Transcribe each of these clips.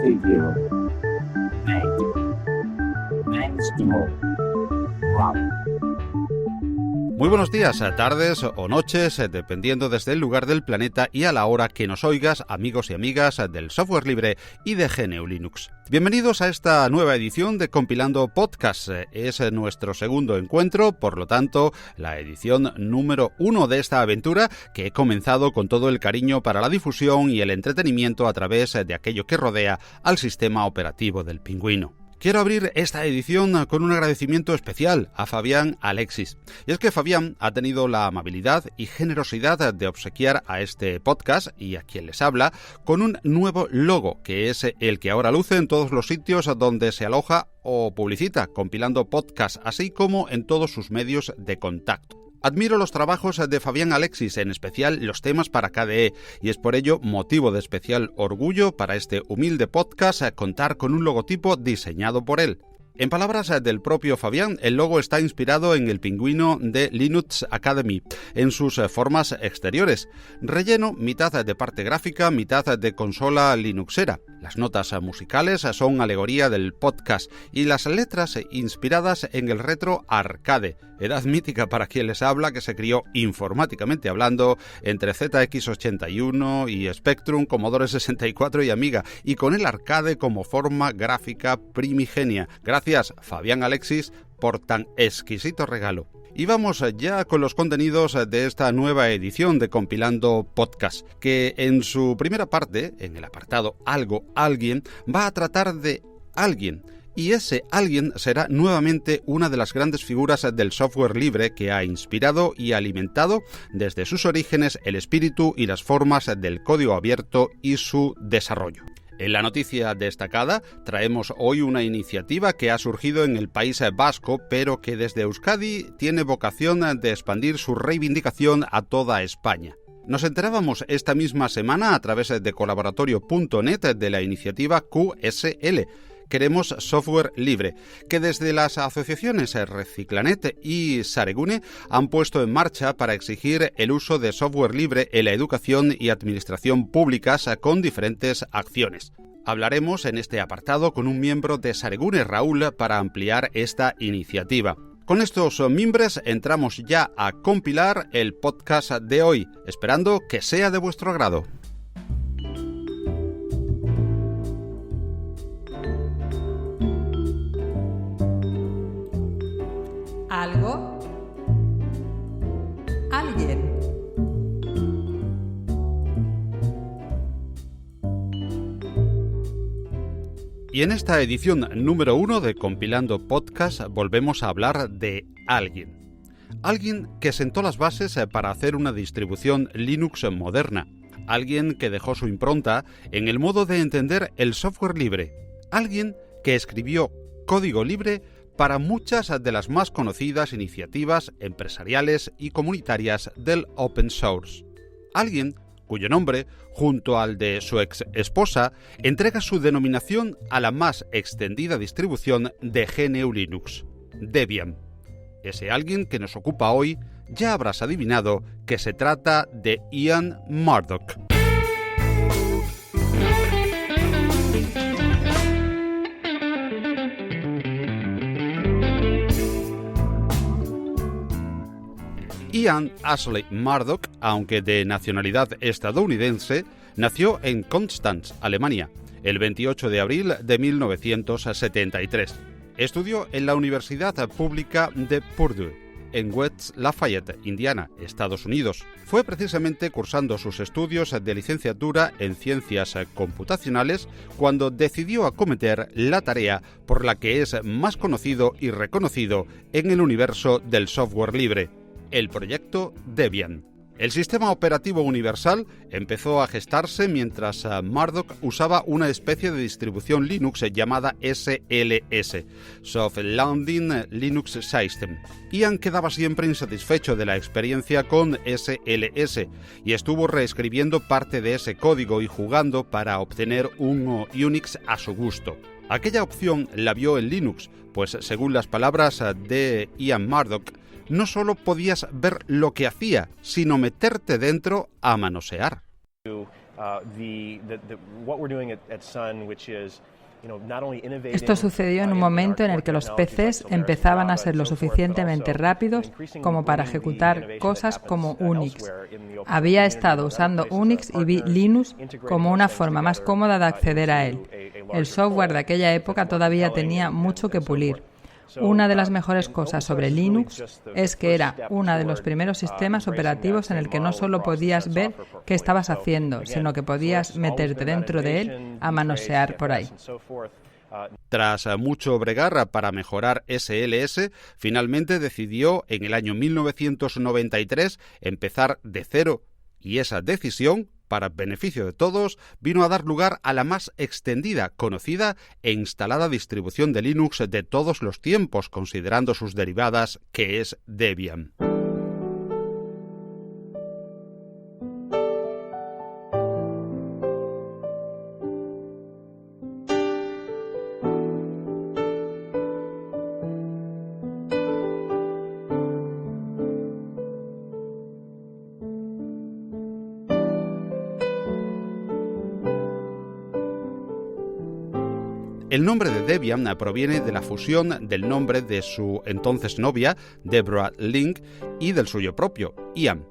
Figure 8. Menstrual Run. Muy buenos días, tardes o noches, dependiendo desde el lugar del planeta y a la hora que nos oigas, amigos y amigas del software libre y de GNU Linux. Bienvenidos a esta nueva edición de Compilando Podcast. Es nuestro segundo encuentro, por lo tanto, la edición número 1 de esta aventura que he comenzado con todo el cariño para la difusión y el entretenimiento a través de aquello que rodea al sistema operativo del Pingüino. Quiero abrir esta edición con un agradecimiento especial a Fabián Alexis. Y es que Fabián ha tenido la amabilidad y generosidad de obsequiar a este podcast y a quien les habla con un nuevo logo, que es el que ahora luce en todos los sitios donde se aloja o publicita Compilando Podcast, así como en todos sus medios de contacto. Admiro los trabajos de Fabián Alexis, en especial los temas para KDE, y es por ello motivo de especial orgullo para este humilde podcast contar con un logotipo diseñado por él. En palabras del propio Fabián, el logo está inspirado en el pingüino de Linux Academy, en sus formas exteriores. Relleno, mitad de parte gráfica, mitad de consola linuxera. Las notas musicales son alegoría del podcast y las letras inspiradas en el retro arcade, edad mítica para quien les habla, que se crió informáticamente hablando entre ZX81 y Spectrum, Commodore 64 y Amiga, y con el arcade como forma gráfica primigenia. Gracias, Fabián Alexis, por tan exquisito regalo. Y vamos ya con los contenidos de esta nueva edición de Compilando Podcast, que en su primera parte, en el apartado Algo, Alguien, va a tratar de alguien. Y ese alguien será nuevamente una de las grandes figuras del software libre que ha inspirado y alimentado desde sus orígenes el espíritu y las formas del código abierto y su desarrollo. En la noticia destacada traemos hoy una iniciativa que ha surgido en el País Vasco, pero que desde Euskadi tiene vocación de expandir su reivindicación a toda España. Nos enterábamos esta misma semana a través de colaboratorio.net de la iniciativa QSL. Queremos software libre, que desde las asociaciones Reciclanet y Saregune han puesto en marcha para exigir el uso de software libre en la educación y administración públicas con diferentes acciones. Hablaremos en este apartado con un miembro de Saregune, Raúl, para ampliar esta iniciativa. Con estos mimbres entramos ya a compilar el podcast de hoy, esperando que sea de vuestro agrado. Algo, alguien. Y en esta edición número 1 de Compilando Podcast volvemos a hablar de alguien. Alguien que sentó las bases para hacer una distribución Linux moderna. Alguien que dejó su impronta en el modo de entender el software libre. Alguien que escribió código libre para muchas de las más conocidas iniciativas empresariales y comunitarias del open source. Alguien cuyo nombre, junto al de su ex esposa, entrega su denominación a la más extendida distribución de GNU Linux, Debian. Ese alguien que nos ocupa hoy, ya habrás adivinado que se trata de Ian Murdock. Ian Ashley Murdock, aunque de nacionalidad estadounidense, nació en Konstanz, Alemania, el 28 de abril de 1973. Estudió en la Universidad Pública de Purdue, en West Lafayette, Indiana, Estados Unidos. Fue precisamente cursando sus estudios de licenciatura en Ciencias Computacionales cuando decidió acometer la tarea por la que es más conocido y reconocido en el universo del software libre, el proyecto Debian. El sistema operativo universal empezó a gestarse mientras Murdock usaba una especie de distribución Linux llamada SLS, Soft Landing Linux System. Ian quedaba siempre insatisfecho de la experiencia con SLS y estuvo reescribiendo parte de ese código y jugando para obtener un Unix a su gusto. Aquella opción la vio en Linux, pues según las palabras de Ian Murdock, no solo podías ver lo que hacía, sino meterte dentro a manosear. Esto sucedió en un momento en el que los PCs empezaban a ser lo suficientemente rápidos como para ejecutar cosas como Unix. Había estado usando Unix y vi Linux como una forma más cómoda de acceder a él. El software de aquella época todavía tenía mucho que pulir. Una de las mejores cosas sobre Linux es que era uno de los primeros sistemas operativos en el que no solo podías ver qué estabas haciendo, sino que podías meterte dentro de él a manosear por ahí. Tras mucho bregar para mejorar SLS, finalmente decidió en el año 1993 empezar de cero, y esa decisión, para beneficio de todos, vino a dar lugar a la más extendida, conocida e instalada distribución de Linux de todos los tiempos, considerando sus derivadas, que es Debian. El nombre de Debian proviene de la fusión del nombre de su entonces novia, Deborah Link, y del suyo propio, Ian.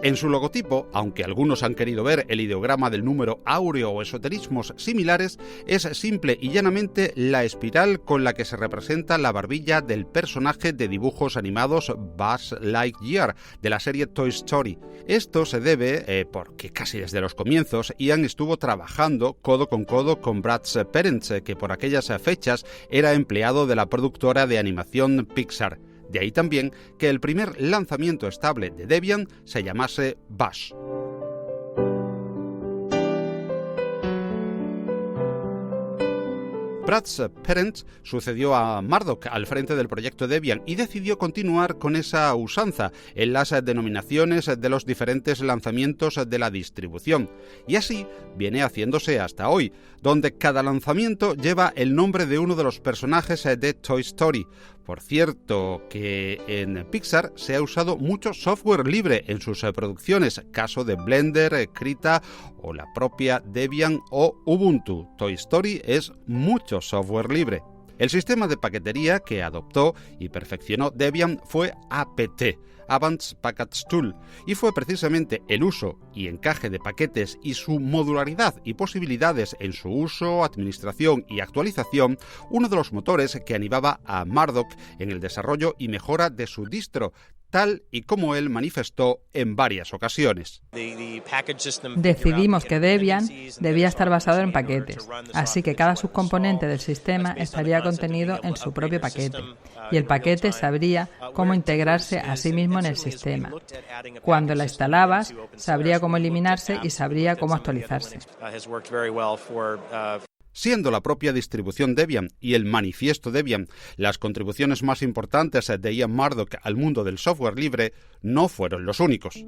En su logotipo, aunque algunos han querido ver el ideograma del número áureo o esoterismos similares, es simple y llanamente la espiral con la que se representa la barbilla del personaje de dibujos animados Buzz Lightyear de la serie Toy Story. Esto se debe porque casi desde los comienzos Ian estuvo trabajando codo con Brad Perens, que por aquellas fechas era empleado de la productora de animación Pixar. De ahí también que el primer lanzamiento estable de Debian se llamase Bash. Brad Perens sucedió a Murdoch al frente del proyecto Debian y decidió continuar con esa usanza en las denominaciones de los diferentes lanzamientos de la distribución. Y así viene haciéndose hasta hoy, donde cada lanzamiento lleva el nombre de uno de los personajes de Toy Story. Por cierto, que en Pixar se ha usado mucho software libre en sus producciones, caso de Blender, Krita o la propia Debian o Ubuntu. Toy Story es mucho software libre. El sistema de paquetería que adoptó y perfeccionó Debian fue APT, Advanced Package Tool, y fue precisamente el uso y encaje de paquetes y su modularidad y posibilidades en su uso, administración y actualización uno de los motores que animaba a Murdoch en el desarrollo y mejora de su distro, tal y como él manifestó en varias ocasiones. Decidimos que Debian debía estar basado en paquetes, así que cada subcomponente del sistema estaría contenido en su propio paquete, y el paquete sabría cómo integrarse a sí mismo en el sistema. Cuando la instalabas, sabría cómo eliminarse y sabría cómo actualizarse. Siendo la propia distribución Debian y el manifiesto Debian las contribuciones más importantes de Ian Murdoch al mundo del software libre, no fueron los únicos.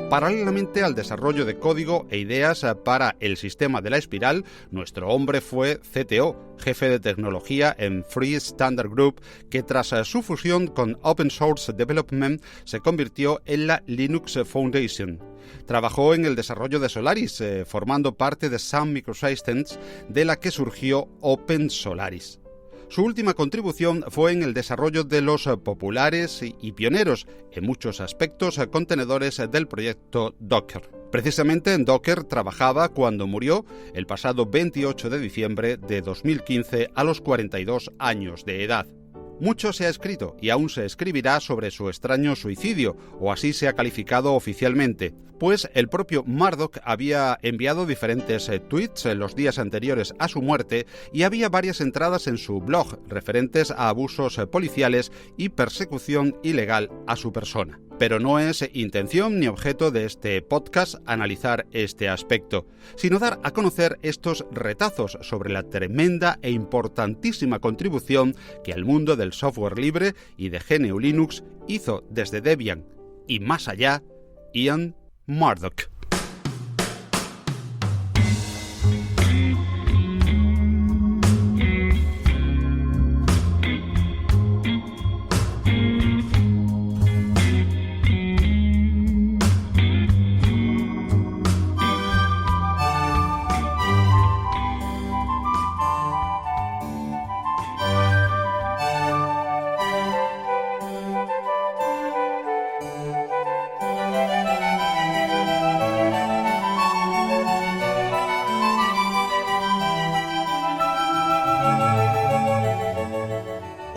Paralelamente al desarrollo de código e ideas para el sistema de la espiral, nuestro hombre fue CTO, jefe de tecnología en Free Standard Group, que tras su fusión con Open Source Development se convirtió en la Linux Foundation. Trabajó en el desarrollo de Solaris, formando parte de Sun Microsystems, de la que surgió Open Solaris. Su última contribución fue en el desarrollo de los populares y pioneros, en muchos aspectos, contenedores del proyecto Docker. Precisamente en Docker trabajaba cuando murió el pasado 28 de diciembre de 2015 a los 42 años de edad. Mucho se ha escrito y aún se escribirá sobre su extraño suicidio, o así se ha calificado oficialmente, pues el propio Murdoch había enviado diferentes tweets en los días anteriores a su muerte y había varias entradas en su blog referentes a abusos policiales y persecución ilegal a su persona. Pero no es intención ni objeto de este podcast analizar este aspecto, sino dar a conocer estos retazos sobre la tremenda e importantísima contribución que al mundo del software libre y de GNU Linux hizo desde Debian y más allá Ian Murdoch.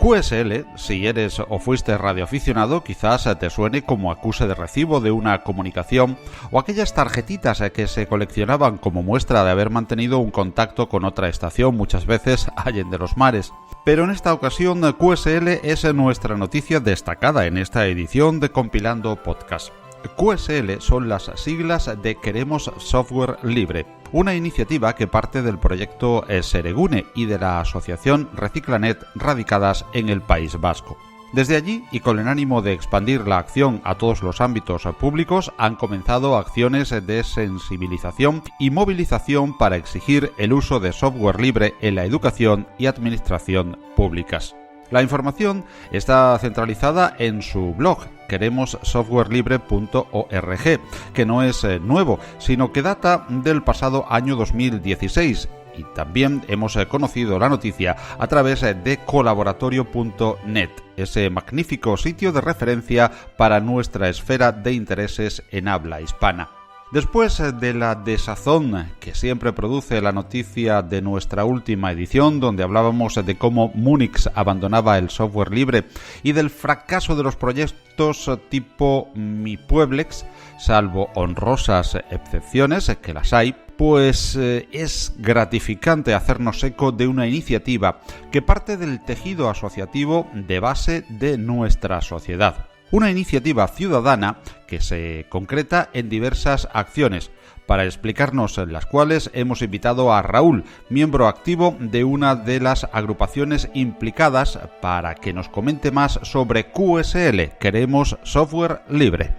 QSL, si eres o fuiste radioaficionado, quizás te suene como acuse de recibo de una comunicación o aquellas tarjetitas que se coleccionaban como muestra de haber mantenido un contacto con otra estación, muchas veces allende los mares. Pero en esta ocasión QSL es nuestra noticia destacada en esta edición de Compilando Podcast. QSL son las siglas de Queremos Software Libre, una iniciativa que parte del proyecto Seregune y de la asociación Reciclanet radicadas en el País Vasco. Desde allí, y con el ánimo de expandir la acción a todos los ámbitos públicos, han comenzado acciones de sensibilización y movilización para exigir el uso de software libre en la educación y administración públicas. La información está centralizada en su blog, queremossoftwarelibre.org, que no es nuevo, sino que data del pasado año 2016. Y también hemos conocido la noticia a través de colaboratorio.net, ese magnífico sitio de referencia para nuestra esfera de intereses en habla hispana. Después de la desazón que siempre produce la noticia de nuestra última edición, donde hablábamos de cómo Munix abandonaba el software libre y del fracaso de los proyectos tipo MiPueblex, salvo honrosas excepciones, que las hay, pues es gratificante hacernos eco de una iniciativa que parte del tejido asociativo de base de nuestra sociedad. Una iniciativa ciudadana que se concreta en diversas acciones, para explicarnos las cuales hemos invitado a Raúl, miembro activo de una de las agrupaciones implicadas, para que nos comente más sobre QSL, Queremos Software Libre.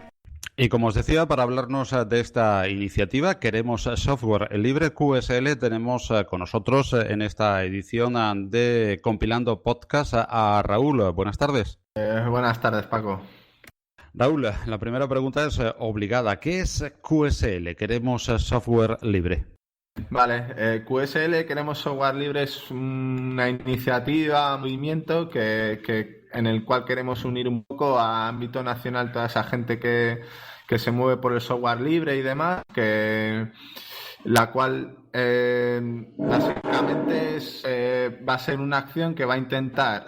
Y como os decía, para hablarnos de esta iniciativa, Queremos Software Libre, QSL, tenemos con nosotros en esta edición de Compilando Podcast a Raúl. Buenas tardes. Buenas tardes, Paco. Raúl, la primera pregunta es obligada. ¿Qué es QSL, Queremos Software Libre? Vale, QSL, Queremos Software Libre, es una iniciativa, un movimiento en el cual queremos unir un poco a ámbito nacional toda esa gente que se mueve por el software libre y demás, la cual básicamente va a ser una acción que va a intentar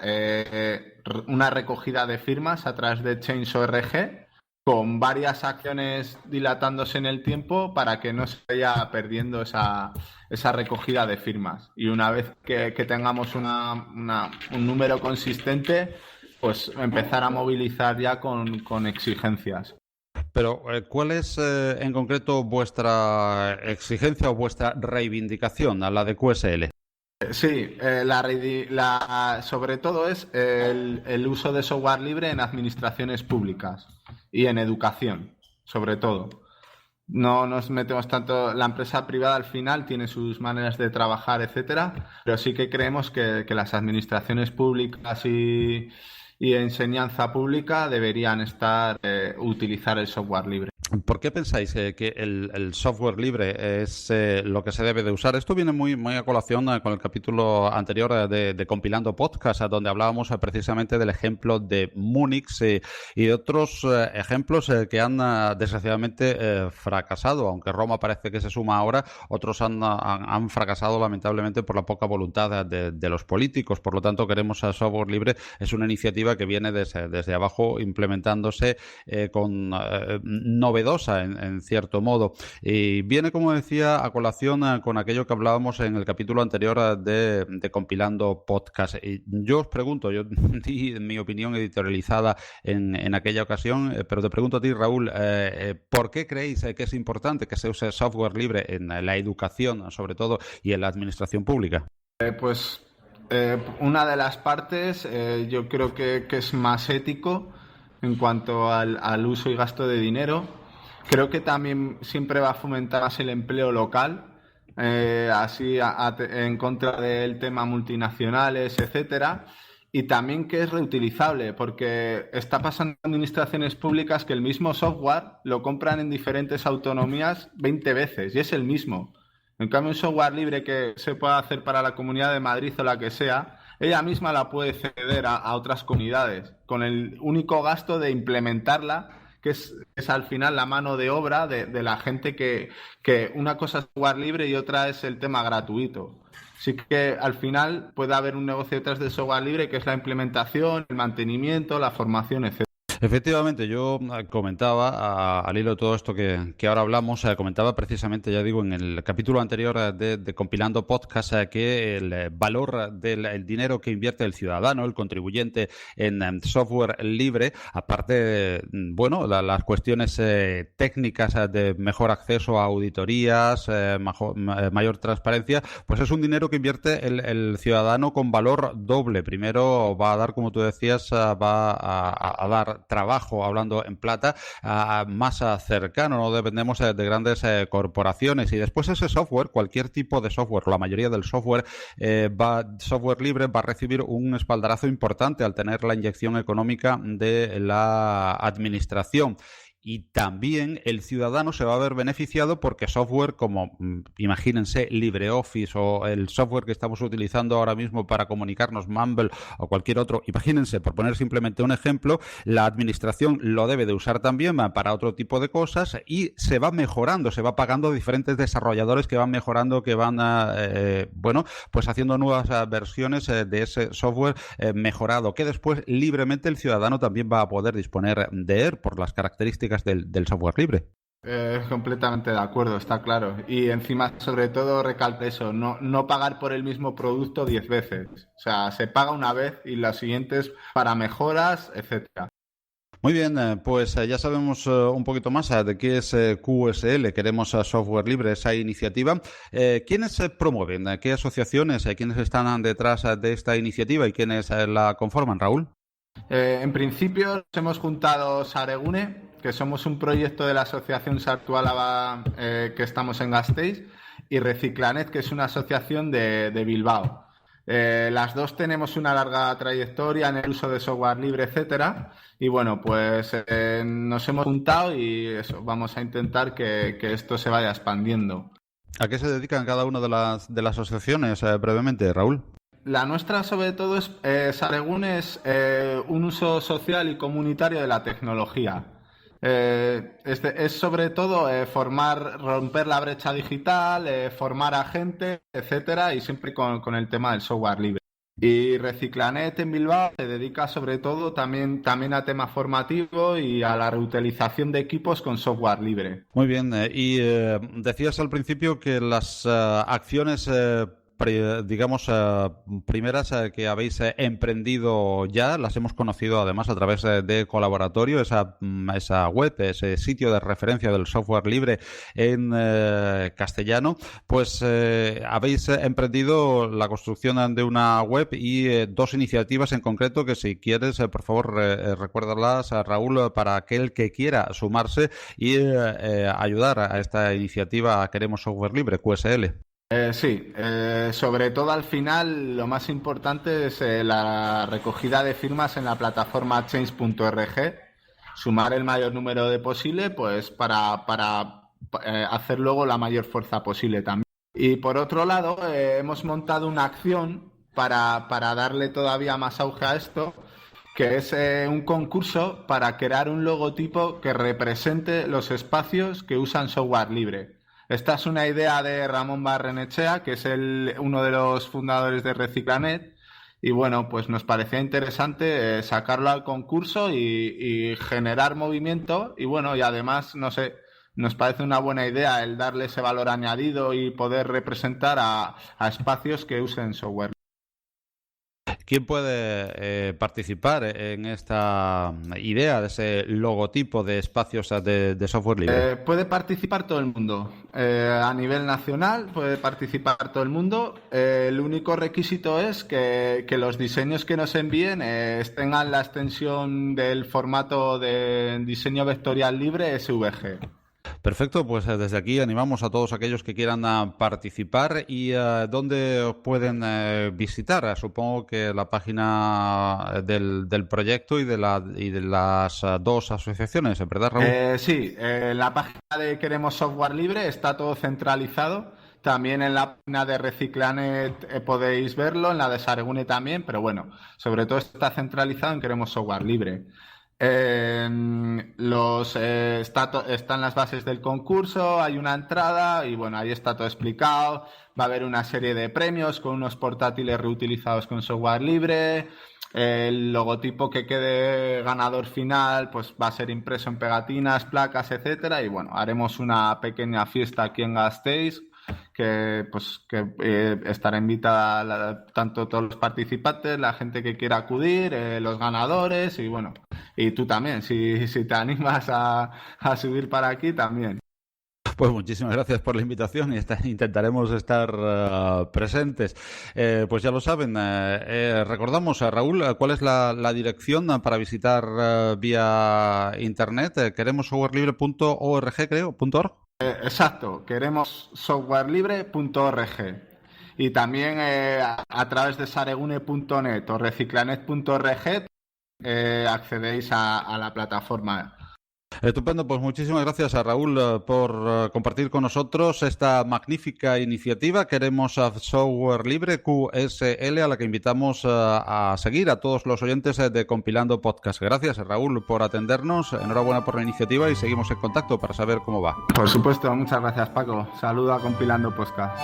una recogida de firmas a través de Change.org, con varias acciones dilatándose en el tiempo para que no se vaya perdiendo esa recogida de firmas. Y una vez que tengamos un número consistente, pues empezar a movilizar ya con exigencias. Pero, ¿cuál es en concreto vuestra exigencia o vuestra reivindicación a la de QSL? Sí, sobre todo es el uso de software libre en administraciones públicas y en educación, sobre todo. No nos metemos tanto. La empresa privada al final tiene sus maneras de trabajar, etcétera, pero sí que creemos que las administraciones públicas y enseñanza pública deberían utilizar el software libre. ¿Por qué pensáis que el software libre es lo que se debe de usar? Esto viene muy a colación con el capítulo anterior de Compilando Podcast, donde hablábamos precisamente del ejemplo de Munix y de otros ejemplos que han desgraciadamente fracasado. Aunque Roma parece que se suma ahora, otros han fracasado lamentablemente por la poca voluntad de los políticos. Por lo tanto, Queremos Software Libre es una iniciativa que viene desde abajo, implementándose con novedosa en cierto modo, y viene, como decía, a colación con aquello que hablábamos en el capítulo anterior de Compilando Podcast. Y yo os pregunto, yo di mi opinión editorializada en aquella ocasión, pero te pregunto a ti, Raúl, ¿por qué creéis que es importante que se use software libre en la educación, sobre todo, y en la administración pública? Una de las partes, yo creo que es más ético en cuanto al uso y gasto de dinero. Creo que también siempre va a fomentar más el empleo local, así en contra del tema multinacionales, etcétera. Y también que es reutilizable, porque está pasando en administraciones públicas que el mismo software lo compran en diferentes autonomías 20 veces y es el mismo. En cambio, un software libre que se pueda hacer para la Comunidad de Madrid o la que sea, ella misma la puede ceder a otras comunidades, con el único gasto de implementarla, que es al final la mano de obra de la gente que una cosa es software libre y otra es el tema gratuito. Sí que al final puede haber un negocio detrás del software libre que es la implementación, el mantenimiento, la formación, etc. Efectivamente, yo comentaba, al hilo de todo esto que ahora hablamos, comentaba precisamente, ya digo, en el capítulo anterior de Compilando Podcast, que el valor del dinero que invierte el ciudadano, el contribuyente en software libre, aparte, bueno, las cuestiones técnicas de mejor acceso a auditorías, mayor transparencia, pues es un dinero que invierte el ciudadano con valor doble. Primero va a dar, como tú decías, va a dar trabajo, hablando en plata, más cercano, no dependemos de grandes corporaciones, y después ese software, cualquier tipo de software, la mayoría del software software libre va a recibir un espaldarazo importante al tener la inyección económica de la administración. Y también el ciudadano se va a ver beneficiado porque software como, imagínense, LibreOffice o el software que estamos utilizando ahora mismo para comunicarnos, Mumble o cualquier otro, imagínense, por poner simplemente un ejemplo, la administración lo debe de usar también para otro tipo de cosas y se va mejorando, se va pagando diferentes desarrolladores que van mejorando, que van, bueno, pues haciendo nuevas versiones de ese software mejorado, que después libremente el ciudadano también va a poder disponer de él por las características del software libre. Completamente de acuerdo, está claro. Y encima, sobre todo, recalco eso, no pagar por el mismo producto 10 veces. O sea, se paga una vez y las siguientes para mejoras, etcétera. Muy bien, pues ya sabemos un poquito más de qué es QSL, queremos software libre, esa iniciativa. ¿Quiénes promueven? ¿Qué asociaciones? ¿Quiénes están detrás de esta iniciativa y quiénes la conforman, Raúl? En principio nos hemos juntado Saregune, que somos un proyecto de la asociación Sartuálava que estamos en Gasteiz, y Reciclanet, que es una asociación de Bilbao. Las dos tenemos una larga trayectoria en el uso de software libre, etcétera, y bueno, pues nos hemos juntado y eso, vamos a intentar que esto se vaya expandiendo. ¿A qué se dedican cada una de las asociaciones brevemente, Raúl? La nuestra, sobre todo, Saregune es un uso social y comunitario de la tecnología. Es sobre todo romper la brecha digital, formar a gente, etcétera, y siempre con el tema del software libre. Y Reciclanet en Bilbao se dedica sobre todo también a tema formativo y a la reutilización de equipos con software libre. Muy bien, y decías al principio que las acciones digamos, primeras que habéis emprendido ya, las hemos conocido además a través de Colaboratorio, esa web, ese sitio de referencia del software libre en castellano, pues habéis emprendido la construcción de una web y dos iniciativas en concreto que, si quieres, por favor, recuérdalas a Raúl, para aquel que quiera sumarse y ayudar a esta iniciativa Queremos Software Libre, QSL. Sí, sobre todo al final lo más importante es la recogida de firmas en la plataforma change.org, sumar el mayor número de posible, pues para hacer luego la mayor fuerza posible también. Y por otro lado, hemos montado una acción para darle todavía más auge a esto, que es un concurso para crear un logotipo que represente los espacios que usan software libre. Esta es una idea de Ramón Barrenechea, que es uno de los fundadores de Reciclanet, y bueno, pues nos parecía interesante sacarlo al concurso y generar movimiento, y bueno, y además, no sé, nos parece una buena idea el darle ese valor añadido y poder representar a espacios que usen software. ¿Quién puede participar en esta idea de ese logotipo de espacios de software libre? Puede participar todo el mundo. A nivel nacional puede participar todo el mundo. El único requisito es que los diseños que nos envíen tengan la extensión del formato de diseño vectorial libre SVG. Perfecto, pues desde aquí animamos a todos aquellos que quieran participar. ¿Y dónde pueden visitar? Supongo que la página del proyecto y de las dos asociaciones, ¿verdad, Raúl? Sí, en la página de Queremos Software Libre está todo centralizado. También en la página de Reciclanet podéis verlo, en la de Saregune también, pero bueno, sobre todo está centralizado en Queremos Software Libre. Están las bases del concurso, hay una entrada y bueno, ahí está todo explicado. Va a haber una serie de premios con unos portátiles reutilizados con software libre. El logotipo que quede ganador final pues va a ser impreso en pegatinas, placas, etcétera. Y bueno, haremos una pequeña fiesta aquí en Gasteiz que estará invitada tanto todos los participantes, la gente que quiera acudir, los ganadores y bueno, y tú también, si te animas a subir para aquí también. Pues muchísimas gracias por la invitación y intentaremos estar presentes. Pues ya lo saben, recordamos, Raúl, ¿cuál es la dirección para visitar vía internet? Queremos softwarelibre.org, creo, .org. Exacto, queremos softwarelibre.org y también a través de saregune.net o reciclanet.org accedéis a la plataforma. Estupendo, pues muchísimas gracias a Raúl por compartir con nosotros esta magnífica iniciativa. Queremos a Software Libre QSL, a la que invitamos a seguir a todos los oyentes de Compilando Podcast. Gracias, Raúl, por atendernos. Enhorabuena por la iniciativa y seguimos en contacto para saber cómo va. Por supuesto, muchas gracias, Paco. Saludo a Compilando Podcast.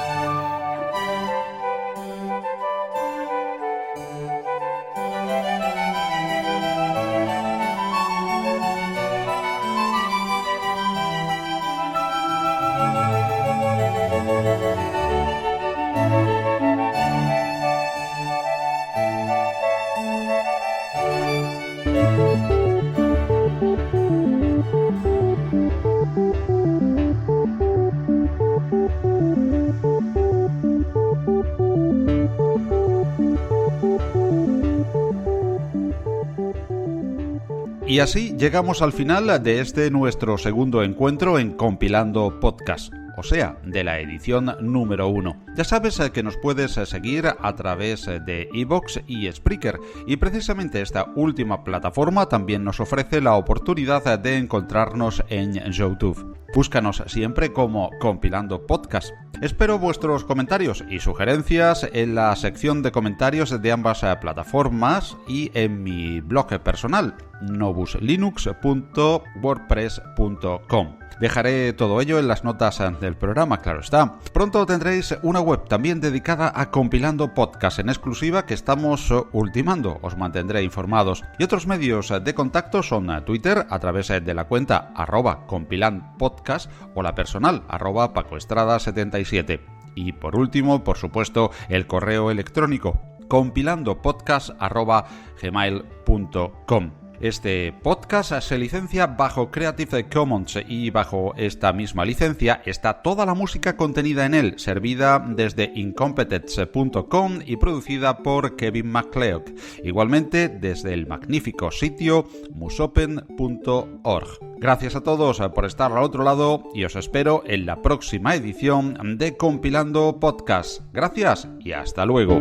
Y así llegamos al final de este nuestro segundo encuentro en Compilando Podcast, o sea, de la edición número 1. Ya sabes que nos puedes seguir a través de iVoox y Spreaker, y precisamente esta última plataforma también nos ofrece la oportunidad de encontrarnos en YouTube. Búscanos siempre como Compilando Podcast. Espero vuestros comentarios y sugerencias en la sección de comentarios de ambas plataformas y en mi blog personal, novuslinux.wordpress.com. Dejaré todo ello en las notas del programa, claro está. Pronto tendréis una web también dedicada a Compilando Podcast en exclusiva que estamos ultimando. Os mantendré informados. Y otros medios de contacto son Twitter a través de la cuenta @compilandpodcast o la personal @pacoestrada77. Y por último, por supuesto, el correo electrónico compilandopodcast@gmail.com. Este podcast se licencia bajo Creative Commons y bajo esta misma licencia está toda la música contenida en él, servida desde incompetence.com y producida por Kevin MacLeod. Igualmente desde el magnífico sitio musopen.org. Gracias a todos por estar al otro lado y os espero en la próxima edición de Compilando Podcast. Gracias y hasta luego.